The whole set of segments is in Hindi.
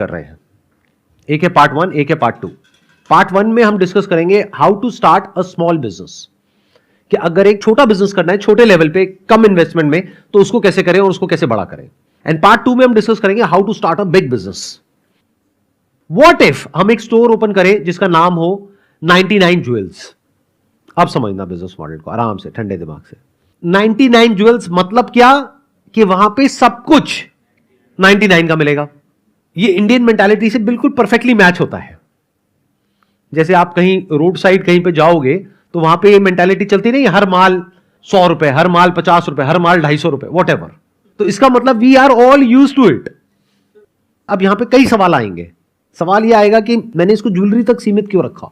कर रहे हैं। एक है पार्ट 1, एक है पार्ट 2। पार्ट 1 में हम डिस्कस करेंगे how to start a small business, कि अगर एक छोटा बिजनेस करना है छोटे लेवल पे कम इन्वेस्टमेंट में तो उसको कैसे करें और उसको कैसे बड़ा करें। एंड पार्ट 2 में हम डिस्कस करेंगे how to start a big business. What if हम एक स्टोर ओपन करें जिसका नाम हो 99 ज्वेल्स। अब समझना बिजनेस मॉडल को आराम से ठंडे दिमाग से। 99 ज्वेल्स मतलब क्या, कि वहां पे सब कुछ 99 का मिलेगा। ये इंडियन मेंटालिटी से बिल्कुल परफेक्टली मैच होता है। जैसे आप कहीं रोड साइड कहीं पे जाओगे तो वहां पे ये मेंटालिटी चलती नहीं, हर माल 100 रुपए, हर माल 50 रुपए, हर माल 250 रुपए, वॉट एवर। तो इसका मतलब we are all use to it. अब यहां पे कई सवाल आएंगे। सवाल यह आएगा कि मैंने इसको ज्वेलरी तक सीमित क्यों रखा,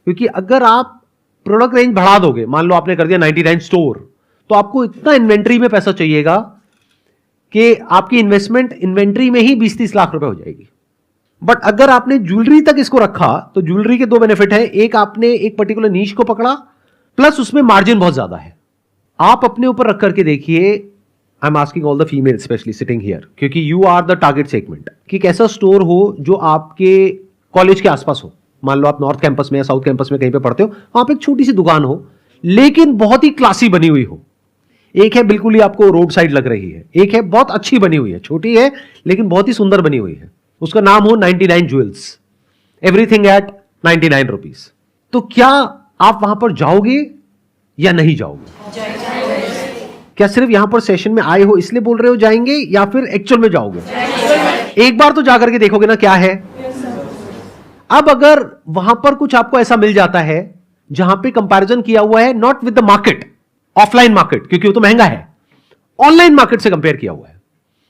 क्योंकि अगर आप प्रोडक्ट रेंज बढ़ा दोगे, मान लो आपने कर दिया 99 स्टोर, तो आपको इतना इन्वेंट्री में पैसा चाहिएगा कि आपकी इन्वेस्टमेंट इन्वेंट्री में ही 20-30 लाख रुपए हो जाएगी। बट अगर आपने ज्वेलरी तक इसको रखा तो ज्वेलरी के दो बेनिफिट है। एक, आपने एक पर्टिकुलर नीश को पकड़ा, प्लस उसमें मार्जिन बहुत ज्यादा है। आप अपने ऊपर रख करके देखिए, I am asking all the female specially sitting here, क्योंकि you are the target segment, कि एक ऐसा स्टोर हो जो आपके कॉलेज के आसपास हो। मान लो आप नॉर्थ कैंपस में या साउथ कैंपस में कहीं पे पढ़ते हो, वहां पे एक छोटी सी दुकान हो लेकिन बहुत ही क्लासी बनी हुई हो। एक है बिल्कुल ही आपको रोड साइड लग रही है, एक है बहुत अच्छी बनी हुई है, छोटी है लेकिन बहुत ही सुंदर बनी हुई है। उसका नाम हो 99 ज्वेल्स, एवरीथिंग एट 99 रुपीज। तो क्या आप वहां पर जाओगे या नहीं जाओगे? क्या सिर्फ यहां पर सेशन में आए हो इसलिए बोल रहे हो जाएंगे, या फिर एक्चुअल में जाओगे? एक बार तो जाकर के देखोगे ना क्या है। अब अगर वहां पर कुछ आपको ऐसा मिल जाता है जहां पे कंपैरिजन किया हुआ है not with the market, offline market, क्योंकि वो तो महंगा है, ऑनलाइन मार्केट से कंपेयर किया हुआ है,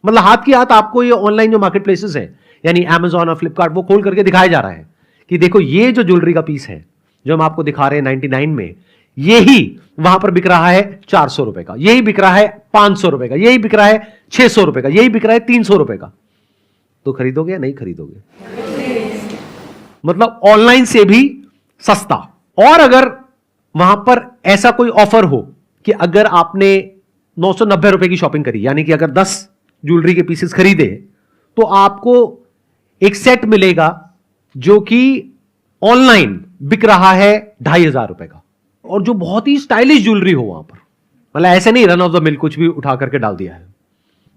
मतलब हाथ की हाथ आपको ये ऑनलाइन जो मार्केट प्लेसेस है यानी Amazon और फ्लिपकार्ट, वो खोल करके दिखाया जा रहा है कि देखो ये जो ज्वेलरी का पीस है जो हम आपको दिखा रहे हैं 99 में, यही वहां पर बिक रहा है 400 रुपए का, यही बिक रहा है 500 रुपए का, यही बिक रहा है 600 रुपए का, यही बिक रहा है 300 रुपए का। तो खरीदोगे या नहीं खरीदोगे? मतलब ऑनलाइन से भी सस्ता। और अगर वहां पर ऐसा कोई ऑफर हो कि अगर आपने 990 रुपए की शॉपिंग करी, यानी कि अगर 10 ज्वेलरी के पीसेस खरीदे तो आपको एक सेट मिलेगा जो कि ऑनलाइन बिक रहा है 2500 रुपए का, और जो बहुत ही स्टाइलिश ज्वेलरी हो वहां पर। मतलब ऐसे नहीं रन ऑफ द मिल कुछ भी उठा करके डाल दिया है।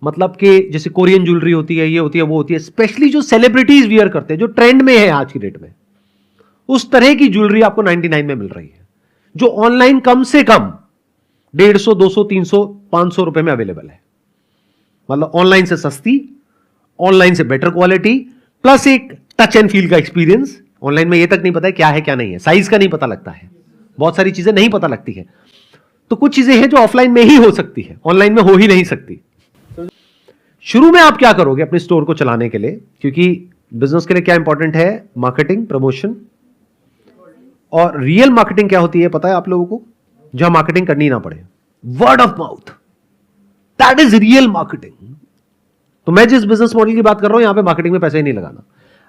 मतलब कि जैसे कोरियन ज्वेलरी होती है, ये होती है, वो होती है, स्पेशली जो सेलिब्रिटीज वियर करते हैं, जो ट्रेंड में है आज की डेट में, उस तरह की ज्वेलरी आपको 99 में मिल रही है, जो ऑनलाइन कम से कम 150, 200, 300, 500 रुपए में अवेलेबल है। मतलब ऑनलाइन से सस्ती, ऑनलाइन से बेटर क्वालिटी, प्लस एक टच एंड फील का एक्सपीरियंस। ऑनलाइन में ये तक नहीं पता है क्या है क्या नहीं है, साइज का नहीं पता लगता है, बहुत सारी चीजें नहीं पता लगती है। तो कुछ चीजें हैं जो ऑफलाइन में ही हो सकती है, ऑनलाइन में हो ही नहीं सकती। शुरू में आप क्या करोगे अपने स्टोर को चलाने के लिए, क्योंकि बिजनेस के लिए क्या इंपॉर्टेंट है? Marketing, promotion. और रियल मार्केटिंग क्या होती है पता है आप लोगों को? जहां मार्केटिंग करनी ना पड़े, word of mouth, that is real marketing. तो मैं जिस बिजनेस मॉडल की बात कर रहा हूं, यहां पे मार्केटिंग में पैसा ही नहीं लगाना।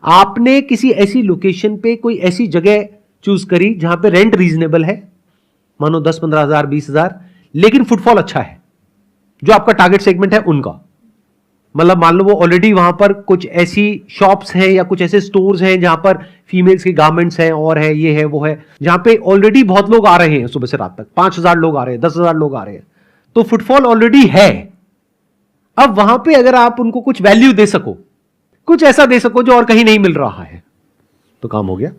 आपने किसी ऐसी लोकेशन पे कोई ऐसी जगह चूज करी जहां पे रेंट रीजनेबल है, मानो 10-15 हजार, 20,000, लेकिन फुटफॉल अच्छा है, जो आपका टारगेट सेगमेंट है उनका। मतलब मान लो वो ऑलरेडी वहां पर कुछ ऐसी शॉप्स हैं या कुछ ऐसे स्टोर्स हैं जहां पर फीमेल्स के गारमेंट्स हैं, और है, ये है, वो है, जहां पे ऑलरेडी बहुत लोग आ रहे हैं सुबह से रात तक, 5,000 लोग आ रहे हैं, 10,000 लोग आ रहे हैं, तो फुटफॉल ऑलरेडी है। अब वहां पे अगर आप उनको कुछ वैल्यू दे सको, कुछ ऐसा दे सको जो और कहीं नहीं मिल रहा है, तो काम हो गया।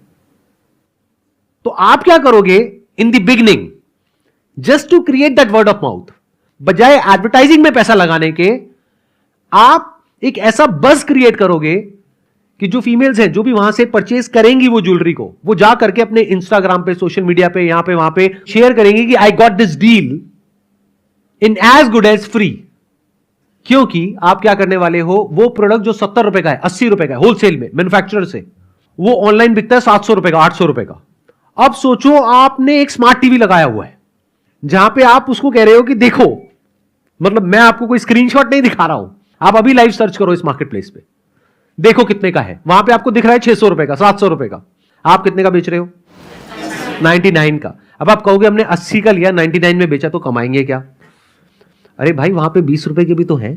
तो आप क्या करोगे in the beginning, just to create that word of mouth, बजाय एडवर्टाइजिंग में पैसा लगाने के, आप एक ऐसा बज़ क्रिएट करोगे कि जो फीमेल्स हैं जो भी वहां से परचेज करेंगी वो ज्वेलरी को, वो जा करके अपने इंस्टाग्राम पे, सोशल मीडिया पे, यहां पे वहां पे शेयर करेंगी कि I got this deal in as good as free. क्योंकि आप क्या करने वाले हो, वो प्रोडक्ट जो 70 रुपए का है, 80 रुपए का है होलसेल में मैन्युफैक्चरर से, वो ऑनलाइन बिकता है 700 रुपए का, 800 रुपए का। अब सोचो आपने एक स्मार्ट टीवी लगाया हुआ है जहां पे आप उसको कह रहे हो कि देखो, मतलब मैं आपको कोई स्क्रीनशॉट नहीं दिखा रहा हूं, आप अभी लाइव सर्च करो इस मार्केट प्लेस पे, देखो कितने का है। वहां पे आपको दिख रहा है 600 रुपए का, 700 रुपए का, आप कितने का बेच रहे हो? 99 का। अब आप कहोगे हमने 80 का लिया, 99 में बेचा, तो कमाएंगे क्या? अरे भाई वहां पे 20 रुपए के भी तो हैं,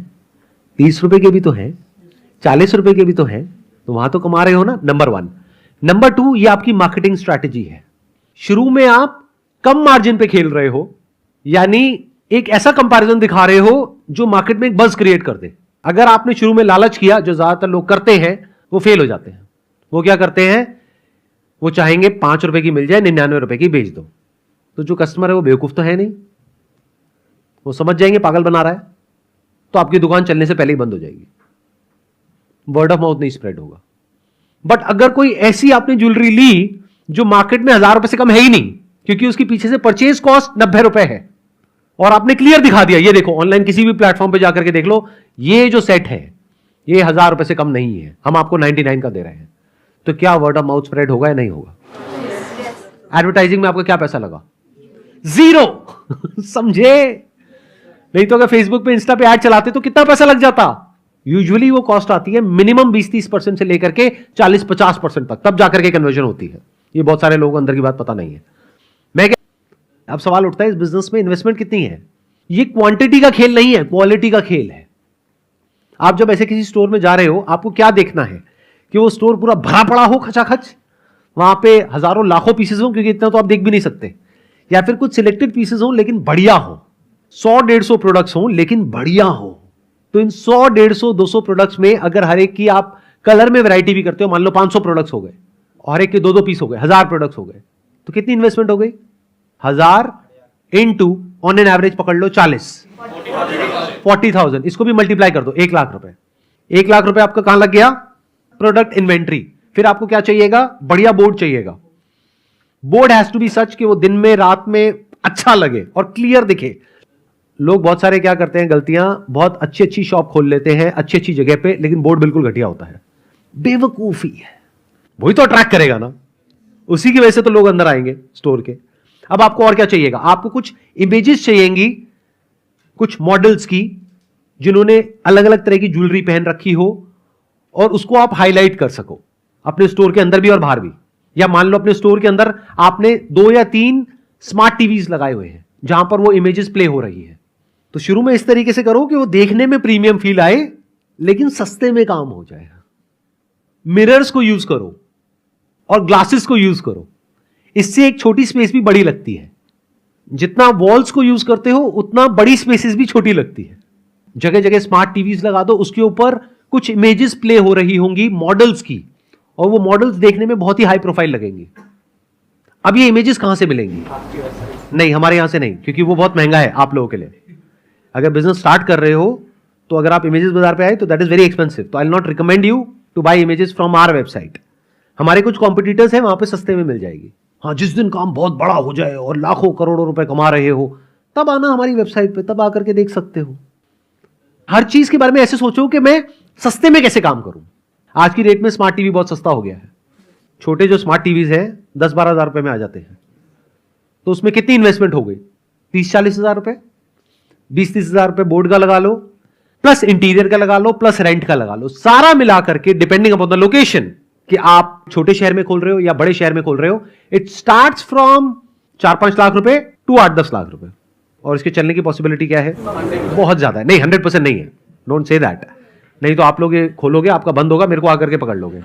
30 रुपए के भी तो हैं, 40 रुपए के भी तो हैं, तो वहां तो कमा रहे हो ना, नंबर 1। नंबर 2, ये आपकी मार्केटिंग स्ट्रैटेजी है। शुरू में आप कम मार्जिन पे खेल रहे हो, यानी एक ऐसा कंपैरिजन दिखा रहे हो जो मार्केट में एक बज क्रिएट कर दे। अगर आपने शुरू में लालच किया, जो ज्यादातर लोग करते हैं, वो फेल हो जाते हैं। वो क्या करते हैं, वो चाहेंगे 5 रुपए की मिल जाए, 99 रुपए की बेच दो। तो जो कस्टमर है वो बेवकूफ तो है नहीं, वो समझ जाएंगे पागल बना रहा है, तो आपकी दुकान चलने से पहले ही बंद हो जाएगी, वर्ड ऑफ माउथ नहीं स्प्रेड होगा। बट अगर कोई ऐसी आपने ज्वेलरी ली जो मार्केट में 1000 रुपए से कम है ही नहीं, क्योंकि उसकी पीछे से परचेज कॉस्ट 90 रुपए है, और आपने क्लियर दिखा दिया, ये देखो ऑनलाइन किसी भी प्लेटफॉर्म पे जाकर के देख लो, ये जो सेट है ये 1000 रुपए से कम नहीं है, हम आपको 99 का दे रहे हैं, तो क्या वर्ड ऑफ माउथ स्प्रेड होगा या नहीं होगा? एडवर्टाइजिंग में आपका क्या पैसा लगा? 0 समझे? नहीं तो अगर फेसबुक पे, इंस्टा पे ऐड चलाते तो कितना पैसा लग जाता? यूजुअली वो कॉस्ट आती है मिनिमम 20-30% से लेकर के 40-50% तक, तब जाकर के कन्वर्जन होती है। ये बहुत सारे लोगों को अंदर की बात पता नहीं है। मैं क्या, अब सवाल उठता है इस बिजनेस में इन्वेस्टमेंट कितनी है? ये क्वांटिटी का खेल नहीं है, क्वालिटी का खेल है। आप जब ऐसे किसी स्टोर में जा रहे हो, आपको क्या देखना है कि वो स्टोर पूरा भरा पड़ा हो खचाखच, वहां पे हजारों लाखों पीसेस हो, क्योंकि इतना तो आप देख भी नहीं सकते, या फिर कुछ सिलेक्टेड पीसेस हो लेकिन बढ़िया हो, 100-150 प्रोडक्ट्स हो लेकिन बढ़िया हो। तो इन 100-150-200 प्रोडक्ट्स में अगर हर एक की आप कलर में वैरायटी भी करते हो, मान लो 500 प्रोडक्ट्स हो गए और हर एक के 2-2 पीस हो गए, 1000 प्रोडक्ट्स हो गए, तो कितनी इन्वेस्टमेंट हो गई? 1000 इंटू ऑन एन एवरेज पकड़ लो 40,000, इसको भी मल्टीप्लाई कर दो, 1 लाख रुपए। 1 लाख रुपए आपका कहां लग गया? Product inventory. फिर आपको क्या चाहिएगा? बढ़िया बोर्ड चाहिएगा। बोर्ड हैज टू बी सच कि वो दिन में रात में अच्छा लगे और क्लियर दिखे। लोग बहुत सारे क्या करते हैं गलतियां, बहुत अच्छी अच्छी शॉप खोल लेते हैं अच्छी अच्छी जगह पे, लेकिन बोर्ड बिल्कुल घटिया होता है। बेवकूफी है, वही तो अट्रैक्ट करेगा ना, उसी की वजह से तो लोग अंदर आएंगे स्टोर के। अब आपको और क्या चाहिएगा? आपको कुछ इमेजेस चाहिएंगी, कुछ मॉडल्स की, जिन्होंने अलग अलग तरह की ज्वेलरी पहन रखी हो और उसको आप हाईलाइट कर सको अपने स्टोर के अंदर भी और बाहर भी। या मान लो अपने स्टोर के अंदर आपने 2 या 3 स्मार्ट टीवीज लगाए हुए हैं जहां पर वो इमेजेस प्ले हो रही है। तो शुरू में इस तरीके से करो कि वो देखने में प्रीमियम फील आए लेकिन सस्ते में काम हो जाएगा। मिरर्स को यूज करो और ग्लासेस को यूज करो, इससे एक छोटी स्पेस भी बड़ी लगती है। जितना वॉल्स को यूज करते हो उतना बड़ी स्पेसेस भी छोटी लगती है। जगह जगह स्मार्ट टीवीज लगा दो, उसके ऊपर कुछ इमेजेस प्ले हो रही होंगी मॉडल्स की, और वो मॉडल्स देखने में बहुत ही हाई प्रोफाइल लगेंगी। अब ये इमेजेस कहां से मिलेंगी? नहीं, हमारे यहां से नहीं, क्योंकि वो बहुत महंगा है आप लोगों के लिए। अगर बिजनेस स्टार्ट कर रहे हो तो अगर आप इमेजेस बाजार पे आए तो दैट इज वेरी एक्सपेंसिव। तो I will not recommend you to buy images from our website. हमारे कुछ कॉम्पिटिटर्स हैं, वहां पे सस्ते में मिल जाएगी। हाँ, जिस दिन काम बहुत बड़ा हो जाए और लाखों करोड़ों रुपए कमा रहे हो, तब आना हमारी वेबसाइट पे, तब आकर के देख सकते हो। हर चीज के बारे में ऐसे सोचो कि मैं सस्ते में कैसे काम करूं। आज की रेट में स्मार्ट टीवी बहुत सस्ता हो गया है। छोटे जो स्मार्ट टीवीज हैं 10-12 हजार रुपए में आ जाते हैं। तो उसमें कितनी इन्वेस्टमेंट हो गई? 30-40 हजार रुपए, 20-30 हजार रुपए बोर्ड का लगा लो, प्लस इंटीरियर का लगा लो, प्लस रेंट का लगा लो, सारा मिला करके डिपेंडिंग अपॉन द लोकेशन, कि आप छोटे शहर में खोल रहे हो या बड़े शहर में खोल रहे हो, इट स्टार्ट्स फ्रॉम 4-5 लाख रुपए टू 8-10 लाख रुपए। और इसके चलने की पॉसिबिलिटी क्या है? बहुत ज्यादा है। नहीं, 100% नहीं है, डोंट से दैट। नहीं तो आप लोग ये खोलोगे, आपका बंद होगा, मेरे को आकर के पकड़ लोगे,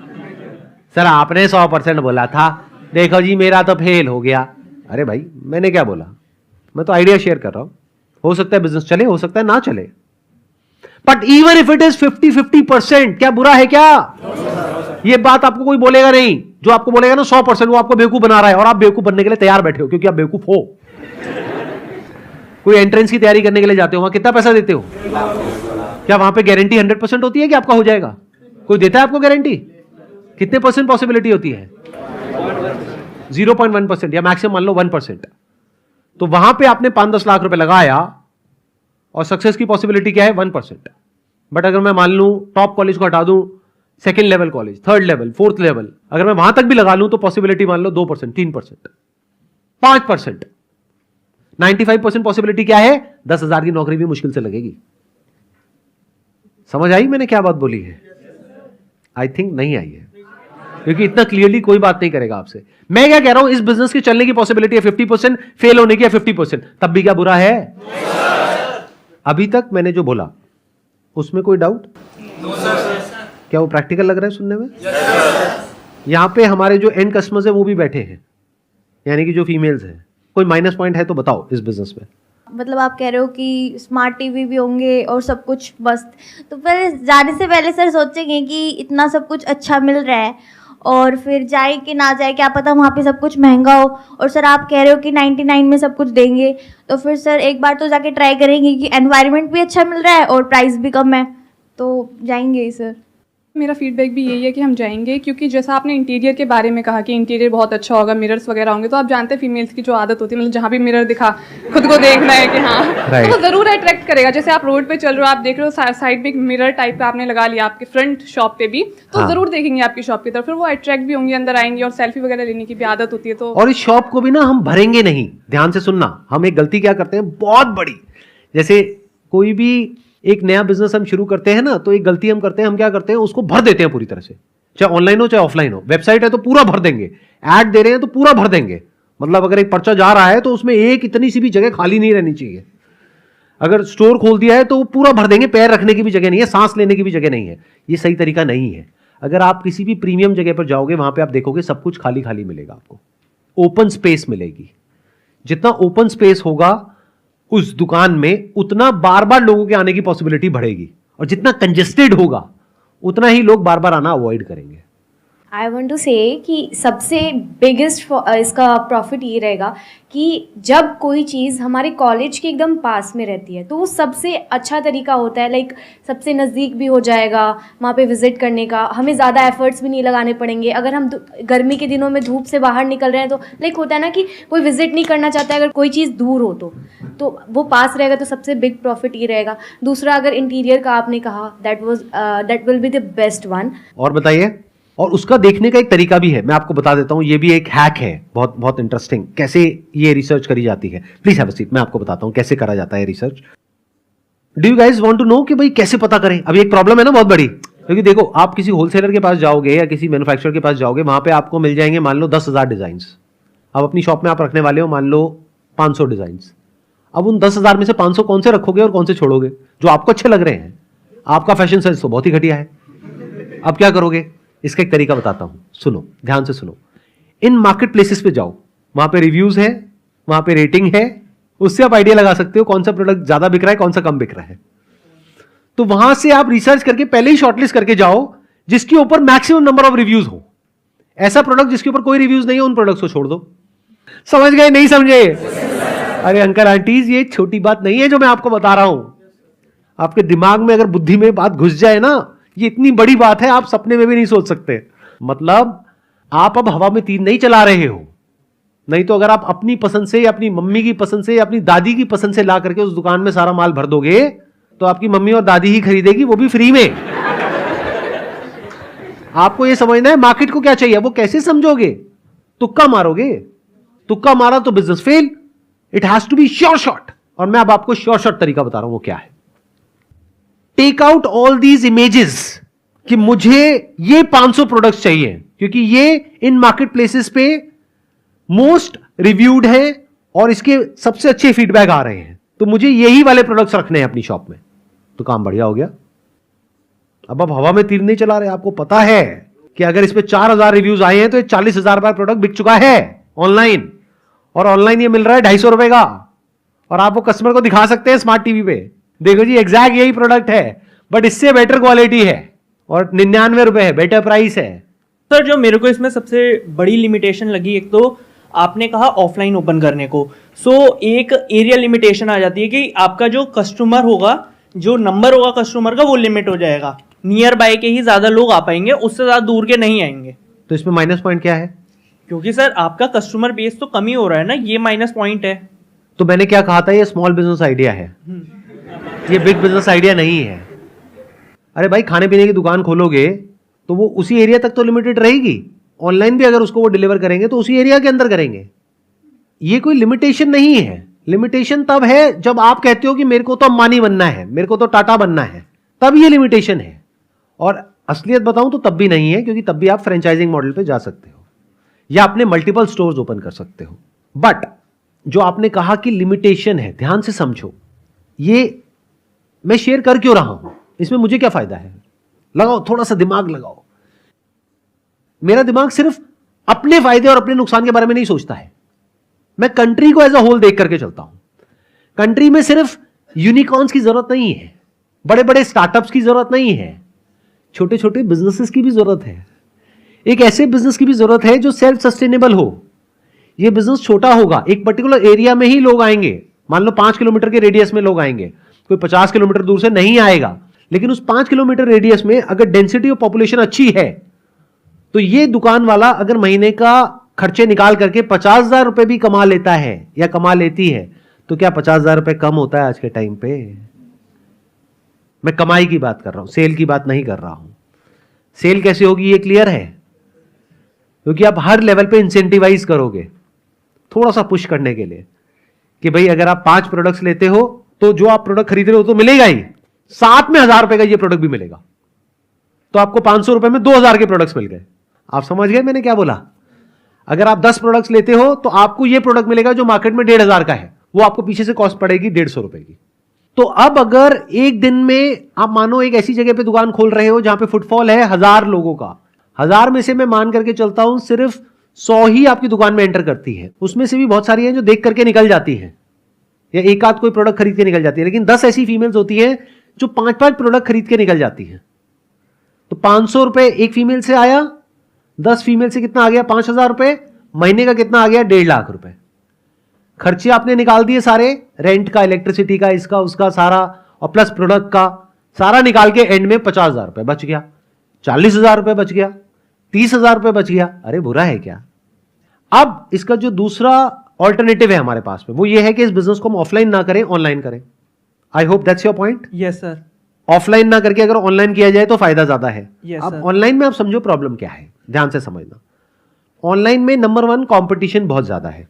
सर आपने 100% बोला था, देखो जी मेरा तो फेल हो गया। अरे भाई, मैंने क्या बोला? मैं तो आइडिया शेयर कर रहा हूं। हो सकता है बिजनेस चले, हो सकता है ना चले, but even if it is 50-50%, क्या बुरा है क्या? ये बात आपको कोई बोलेगा नहीं। जो आपको बोलेगा ना 100%, वो आपको बेवकूफ बना रहा है, और आप बेवकूफ बनने के लिए तैयार बैठे हो, क्योंकि आप बेवकूफ हो। कोई एंट्रेंस की तैयारी करने के लिए जाते हो, वहां कितना पैसा देते हो? क्या वहां पे गारंटी 100% होती है कि आपका हो जाएगा? कोई देता है आपको गारंटी? कितने परसेंट पॉसिबिलिटी होती है? 0.1% या मैक्सिमम मान लो 1%। तो वहां पे आपने 5-10 लाख रुपए लगाया और सक्सेस की पॉसिबिलिटी क्या है? 1%। बट अगर मैं मान लूं टॉप कॉलेज को हटा दूं, second level college, third level, fourth level, अगर मैं वहां तक भी लगा लूं तो पॉसिबिलिटी मान लो 2%, 3%, 5%। 95% पॉसिबिलिटी क्या है? 10,000 की नौकरी भी मुश्किल से लगेगी। समझ आई मैंने क्या बात बोली है? आई थिंक नहीं आई है, क्योंकि इतना क्लियरली कोई बात नहीं करेगा आपसे। मैं क्या कह रहा हूं, इस बिजनेस के चलने की पॉसिबिलिटी है 50%, फेल होने की है 50%, तब भी क्या बुरा है? अभी तक मैंने जो बोला उसमें कोई डाउट? क्या वो प्रैक्टिकल लग रहा है सुनने में? यहाँ पे हमारे जो एंड कस्टमर्स है वो भी बैठे हैं, यानी कि जो फीमेल्स हैं। कोई माइनस पॉइंट है तो बताओ इस बिजनेस में। मतलब आप कह रहे हो कि स्मार्ट टीवी भी होंगे और सब कुछ मस्त, तो फिर जाने से पहले सर सोचेंगे कि इतना सब कुछ अच्छा मिल रहा है और फिर जाए कि ना जाए, क्या पता वहाँ पे सब कुछ महंगा हो, और सर आप कह रहे हो कि 99 में सब कुछ देंगे, तो फिर सर एक बार तो जाके ट्राई करेंगे कि एनवायरनमेंट भी अच्छा मिल रहा है और प्राइस भी कम है, तो जाएंगे ही सर। मेरा फीडबैक भी यही है कि हम जाएंगे, क्योंकि जैसा आपने इंटीरियर के बारे में कहा कि इंटीरियर बहुत अच्छा होगा, मिरर्स वगैरह होंगे, तो आप जानते हैं फीमेल्स की जो आदत होती है, मतलब जहाँ भी मिरर दिखा खुद को देखना है कि हाँ तो वो ज़रूर अट्रैक्ट करेगा। जैसे आप रोड पे चल रहे हो, आप देख रहे हो साइड में एक मिरर टाइप का आपने लगा लिया आपके फ्रंट शॉप पे भी, तो ज़रूर देखेंगे आपकी शॉप की तरफ, फिर वो अट्रैक्ट भी होंगे, अंदर आएंगे, और सेल्फी वगैरह लेने की भी आदत होती है। तो और इस शॉप को भी ना हम भरेंगे नहीं, ध्यान से सुनना। हम एक गलती क्या करते हैं बहुत बड़ी, जैसे कोई भी एक नया बिजनेस हम शुरू करते हैं ना, तो एक गलती हम करते हैं, हम क्या करते हैं उसको भर देते हैं पूरी तरह से, चाहे ऑनलाइन हो चाहे ऑफलाइन हो। वेबसाइट है तो पूरा भर देंगे, ऐड दे रहे हैं तो पूरा भर देंगे, मतलब अगर एक पर्चा जा रहा है तो उसमें एक इतनी सी भी जगह खाली नहीं रहनी चाहिए। अगर स्टोर खोल दिया है तो वो पूरा भर देंगे, पैर रखने की भी जगह नहीं है, सांस लेने की भी जगह नहीं है। ये सही तरीका नहीं है। अगर आप किसी भी प्रीमियम जगह पर जाओगे वहां पे आप देखोगे सब कुछ खाली खाली मिलेगा, आपको ओपन स्पेस मिलेगी। जितना ओपन स्पेस होगा उस दुकान में उतना बार बार लोगों के आने की पॉसिबिलिटी बढ़ेगी, और जितना कंजेस्टेड होगा उतना ही लोग बार बार आना अवॉइड करेंगे। आई वॉन्ट टू से कि सबसे बिगेस्ट इसका प्रॉफिट ये रहेगा कि जब कोई चीज़ हमारे कॉलेज के एकदम पास में रहती है तो वो सबसे अच्छा तरीका होता है, लाइक सबसे नज़दीक भी हो जाएगा वहाँ पे विज़िट करने का, हमें ज़्यादा एफर्ट्स भी नहीं लगाने पड़ेंगे। अगर हम गर्मी के दिनों में धूप से बाहर निकल रहे हैं तो लाइक होता है ना कि कोई विज़िट नहीं करना चाहता है, अगर कोई चीज़ दूर हो तो वो पास रहेगा, तो सबसे बिग प्रॉफिट ये रहेगा। दूसरा, अगर इंटीरियर का आपने कहा, that will be the best one. और बताइए, और उसका देखने का एक तरीका भी है, मैं आपको बता देता हूं, ये भी एक हैक है, बहुत बहुत इंटरेस्टिंग, कैसे ये रिसर्च करी जाती है। प्लीज हैव अ सीट, मैं आपको बताता हूं कैसे करा जाता है research. Do you guys want to know कि भाई कैसे पता करें? अभी एक प्रॉब्लम है ना बहुत बड़ी, क्योंकि देखो आप किसी होलसेलर के पास जाओगे या किसी मैन्युफैक्चरर के पास जाओगे, वहां पे आपको मिल जाएंगे मान लो 10,000 डिजाइन। अब अपनी शॉप में आप रखने वाले हो मान लो 500 डिजाइन। अब उन 10,000 में से 500 कौन से रखोगे और कौन से छोड़ोगे? जो आपको अच्छे लग रहे हैं। आपका फैशन सेंस तो बहुत ही घटिया है, अब क्या करोगे? इसका एक तरीका बताता हूं, सुनो ध्यान से सुनो। इन मार्केट प्लेसेस पे जाओ, वहां पे रिव्यूज है, वहां पे रेटिंग है, उससे आप आइडिया लगा सकते हो कौन सा प्रोडक्ट ज्यादा बिक रहा है, कौन सा कम बिक रहा है। तो वहां से आप रिसर्च करके पहले ही शॉर्टलिस्ट करके जाओ जिसके ऊपर मैक्सिमम नंबर ऑफ रिव्यूज हो। ऐसा प्रोडक्ट जिसके ऊपर कोई रिव्यूज नहीं हो, उन प्रोडक्ट्स को छोड़ दो। समझ गए? नहीं समझे? अरे अंकल आंटीज, ये छोटी बात नहीं है जो मैं आपको बता रहा हूं। आपके दिमाग में अगर बुद्धि में बात घुस जाए ना, ये इतनी बड़ी बात है, आप सपने में भी नहीं सोच सकते। मतलब आप अब हवा में तीर नहीं चला रहे हो। नहीं तो अगर आप अपनी पसंद से या अपनी मम्मी की पसंद से या अपनी दादी की पसंद से ला करके उस दुकान में सारा माल भर दोगे तो आपकी मम्मी और दादी ही खरीदेगी, वो भी फ्री में। आपको यह समझना है मार्केट को क्या चाहिए, वो कैसे समझोगे? तुक्का मारोगे, तुक्का मारा तो business fail. It has to be sure shot, और मैं अब आपको श्योर शॉट तरीका बता रहा हूं वो क्या है। Take out all these images कि मुझे ये 500 प्रोडक्ट्स चाहिए क्योंकि ये इन मार्केट प्लेसेस पे मोस्ट रिव्यूड है और इसके सबसे अच्छे फीडबैक आ रहे हैं, तो मुझे यही वाले प्रोडक्ट्स रखने हैं अपनी शॉप में। तो काम बढ़िया हो गया। अब आप हवा में तीर नहीं चला रहे, आपको पता है कि अगर इस पे 4,000 रिव्यूज आए हैं तो 40,000 बार प्रोडक्ट बिक चुका है ऑनलाइन, और ऑनलाइन ये मिल रहा है 250 रुपए का, और आप वो कस्टमर को दिखा सकते हैं स्मार्ट टीवी पे, देखो जी एग्जैक्ट यही प्रोडक्ट है बट इससे बेटर क्वालिटी है और 99 रुपए है, बेटर प्राइस है। सर जो मेरे को इसमें सबसे बड़ी लिमिटेशन लगी, एक तो आपने कहा ऑफलाइन ओपन करने को, एक एरिया लिमिटेशन आ जाती है कि आपका जो कस्टमर होगा, जो नंबर होगा कस्टमर का, वो लिमिट हो जाएगा। नियर बाय के ही ज्यादा लोग आ पाएंगे, उससे ज्यादा दूर के नहीं आएंगे। तो इसमें माइनस पॉइंट क्या है? क्योंकि सर आपका कस्टमर बेस तो कम ही हो रहा है ना, ये माइनस पॉइंट है। तो मैंने क्या कहा था, ये स्मॉल बिजनेस आइडिया है, ये बिग बिजनेस आइडिया नहीं है। अरे भाई खाने पीने की दुकान खोलोगे तो वो उसी एरिया तक तो लिमिटेड रहेगी। ऑनलाइन भी अगर उसको वो डिलीवर करेंगे तो उसी एरिया के अंदर करेंगे। ये कोई लिमिटेशन नहीं है। लिमिटेशन तब है जब आप कहते हो कि मेरे को तो अंबानी बनना है, मेरे को तो टाटा बनना है, तब ये लिमिटेशन है। और असलियत बताऊं तो तब भी नहीं है, क्योंकि तब भी आप फ्रेंचाइजिंग मॉडल पे जा सकते हो या अपने मल्टीपल स्टोर्स ओपन कर सकते हो। बट जो आपने कहा कि लिमिटेशन है, ध्यान से समझो। ये मैं शेयर कर क्यों रहा हूं, इसमें मुझे क्या फायदा है? लगाओ, थोड़ा सा दिमाग लगाओ। मेरा दिमाग सिर्फ अपने फायदे और अपने नुकसान के बारे में नहीं सोचता है, मैं कंट्री को एज अ होल देख करके चलता हूं। कंट्री में सिर्फ यूनिकॉर्न्स की जरूरत नहीं है, बड़े बड़े स्टार्टअप्स की जरूरत नहीं है, छोटे छोटे बिजनेसेस की भी जरूरत है। एक ऐसे बिजनेस की भी जरूरत है जो सेल्फ सस्टेनेबल हो। ये बिजनेस छोटा होगा, एक पर्टिकुलर एरिया में ही लोग आएंगे, मान लो 5 किलोमीटर के रेडियस में लोग आएंगे, कोई 50 किलोमीटर दूर से नहीं आएगा। लेकिन उस 5 किलोमीटर रेडियस में अगर डेंसिटी ऑफ पॉपुलेशन अच्छी है तो ये दुकान वाला अगर महीने का खर्चे निकाल करके 50,000 रुपए भी कमा लेता है या कमा लेती है, तो क्या 50,000 रुपए कम होता है आज के टाइम पे? मैं कमाई की बात कर रहा हूं, सेल की बात नहीं कर रहा हूं। सेल कैसे होगी ये क्लियर है, क्योंकि आप हर लेवल पे इंसेंटिवाइज करोगे थोड़ा सा पुश करने के लिए कि भाई अगर आप 5 प्रोडक्ट्स लेते हो तो जो आप प्रोडक्ट खरीद रहे हो तो मिलेगा ही, साथ में 1000 रुपए का ये प्रोडक्ट भी मिलेगा, तो आपको 500 रुपए में 2000 के प्रोडक्ट्स मिल गए। आप समझ गए मैंने क्या बोला? अगर आप 10 प्रोडक्ट्स लेते हो तो आपको ये प्रोडक्ट मिलेगा जो मार्केट में 1500 का है, वो आपको पीछे से कॉस्ट पड़ेगी 150 रुपए की। तो अब अगर एक दिन में आप मानो एक ऐसी जगह पे दुकान खोल रहे हो जहां पे फुटफॉल है 1000 लोगों का, 1000 में से मैं मान करके चलता हूं सिर्फ 100 ही आपकी दुकान में एंटर करती है, उसमें से भी बहुत सारी हैं जो देख करके निकल जाती हैं या एक आध कोई प्रोडक्ट खरीद के निकल जाती है, लेकिन 10 ऐसी फीमेल्स होती हैं जो 5-5 प्रोडक्ट खरीद के निकल जाती हैं। तो 500 रुपए एक फीमेल से आया, 10 फीमेल से कितना आ गया? 5000 रुपए। महीने का कितना आ गया? 1.5 लाख रुपए। खर्चे आपने निकाल दिए सारे, रेंट का, इलेक्ट्रिसिटी का, इसका उसका सारा, और प्लस प्रोडक्ट का सारा निकाल के एंड में 50,000 रुपए बच गया, 40,000 रुपए बच गया, 30,000 रुपए बच गया। अरे बुरा है क्या? अब इसका जो दूसरा ऑल्टरनेटिव है हमारे पास में वो ये है कि इस बिजनेस को हम ऑफलाइन ना करें, ऑनलाइन करें। I hope that's your point. Yes sir. Offline ना करके अगर ऑनलाइन किया जाए तो फायदा ज्यादा है। Yes, अब sir. ऑनलाइन में आप समझो प्रॉब्लम क्या है, ध्यान से समझना। ऑनलाइन में नंबर 1 कंपटीशन बहुत ज्यादा है।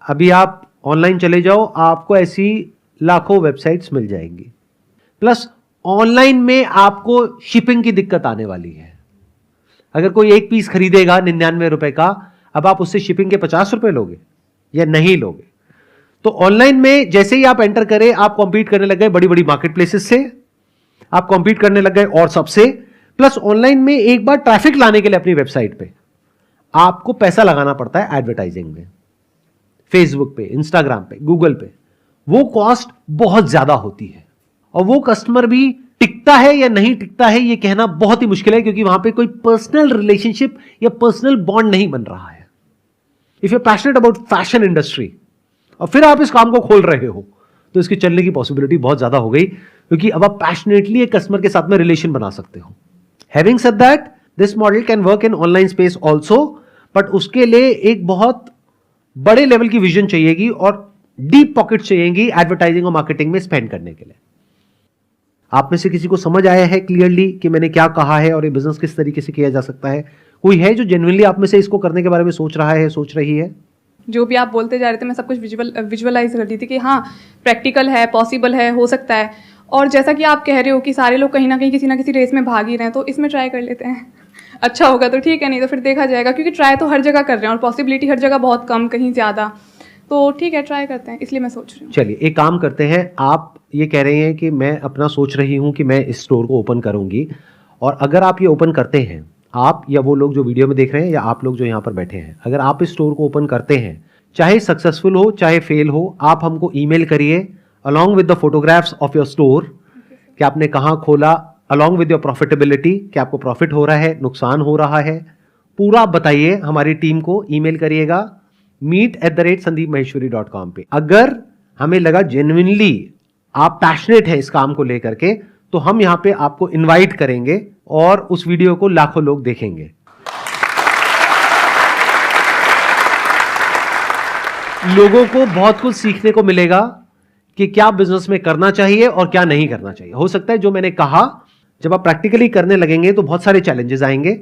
अभी आप ऑनलाइन चले जाओ, आपको ऐसी लाखों वेबसाइट्स मिल जाएंगी, प्लस ऑनलाइन में आपको शिपिंग की दिक्कत आने वाली है। अगर कोई एक पीस खरीदेगा 99 रुपए का, अब आप उससे शिपिंग के 50 रुपए लोगे या नहीं लोगे? तो ऑनलाइन में जैसे ही आप एंटर करें, आप कॉम्पीट करने लग गए बड़ी बड़ी मार्केट प्लेसेस से, आप कॉम्पीट करने लग गए और सबसे, प्लस ऑनलाइन में एक बार ट्रैफिक लाने के लिए अपनी वेबसाइट पे आपको पैसा लगाना पड़ता है एडवर्टाइजिंग में, फेसबुक पे, इंस्टाग्राम पे, गूगल पे। वो कॉस्ट बहुत ज्यादा होती है और वो कस्टमर भी टिकता है या नहीं टिकता है ये कहना बहुत ही मुश्किल है, क्योंकि वहां पे कोई पर्सनल रिलेशनशिप या पर्सनल बॉन्ड नहीं बन रहा है। If you passionate about fashion industry और फिर आप इस काम को खोल रहे हो तो इसके चलने की पॉसिबिलिटी बहुत ज्यादा हो गई, क्योंकि अब आप पैशनेटली एक कस्टमर के साथ में रिलेशन बना सकते हो। Having said that, this model can work in online space also, but उसके लिए एक बहुत बड़े लेवल की विजन चाहिएगी और डीप पॉकेट चाहिएगी एडवर्टाइजिंग और मार्केटिंग में स्पेंड करने के लिए। आप में से किसी को समझ आया है क्लियरली कि मैंने क्या कहा है और ये बिजनेस किस तरीके से किया जा सकता है? कोई है जो जेन्युइनली आप में से इसको करने के बारे में सोच रहा है, सोच रही है? जो भी आप बोलते जा रहे थे मैं सब कुछ विजुअलाइज कर रही थी कि हाँ प्रैक्टिकल है, पॉसिबल है, हो सकता है। और जैसा कि आप कह रहे हो कि सारे लोग कहीं ना किसी रेस में भाग ही रहे हैं, तो इसमें ट्राई कर लेते हैं। अच्छा होगा तो ठीक है, नहीं तो फिर देखा जाएगा, क्योंकि ट्राई तो हर जगह कर रहे हैं और पॉसिबिलिटी हर जगह बहुत कम, कहीं ज़्यादा। तो ठीक है, ट्राई करते हैं, इसलिए मैं सोच रही हूँ। चलिए एक काम करते हैं, आप ये कह रहे हैं कि मैं अपना सोच रही हूँ कि मैं इस स्टोर को ओपन करूँगी, और अगर आप ये ओपन करते हैं, आप या वो लोग जो वीडियो में देख रहे हैं या आप लोग जो यहाँ पर बैठे हैं, अगर आप इस स्टोर को ओपन करते हैं, चाहे सक्सेसफुल हो चाहे फेल हो, आप हमको ईमेल करिए along with the photographs of your store कि आपने कहाँ खोला, अलॉन्ग विद योर प्रॉफिटेबिलिटी कि आपको प्रॉफिट हो रहा है, नुकसान हो रहा है, पूरा बताइए हमारी टीम को, ईमेल करिएगा meet@sandeepmaheshwari.com पे। अगर हमें लगा जेन्युइनली आप पैशनेट हैं इस काम को लेकर के, तो हम यहाँ पे आपको इनवाइट करेंगे और उस वीडियो को लाखों लोग देखेंगे। लोगों को बहुत कुछ सीखने को मिलेगा कि क्या बिजनेस में करना चाहिए और क्या नहीं करना चाहिए। हो सकता है जो मैंने कहा, जब आप प्रैक्टिकली करने लगेंगे तो बहुत सारे चैलेंजेस आएंगे,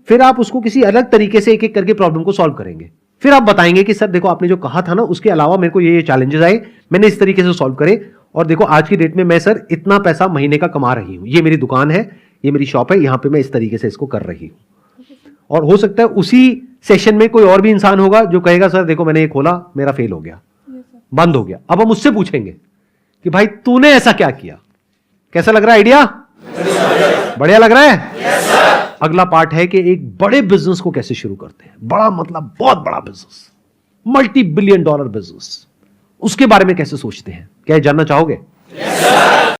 फिर आप उसको किसी अलग तरीके से एक एक करके प्रॉब्लम को सॉल्व करेंगे। फिर आप बताएंगे कि सर देखो आपने जो कहा था ना, उसके अलावा मेरे को ये चैलेंजेस आए, मैंने इस तरीके से सॉल्व करे, और देखो आज की डेट में मैं सर इतना पैसा महीने का कमा रही हूं, ये मेरी दुकान है, ये मेरी शॉप है, यहां पे मैं इस तरीके से इसको कर रही हूं। और हो सकता है उसी सेशन में कोई और भी इंसान होगा जो कहेगा सर देखो मैंने ये खोला, मेरा फेल हो गया, बंद हो गया। अब हम उससे पूछेंगे कि भाई तूने ऐसा क्या किया, कैसा लग रहा है आइडिया? बढ़िया लग रहा है? अगला पार्ट है कि एक बड़े बिजनेस को कैसे शुरू करते हैं। बड़ा मतलब बहुत बड़ा बिजनेस, $multi-billion बिजनेस, उसके बारे में कैसे सोचते हैं? क्या ये जानना चाहोगे?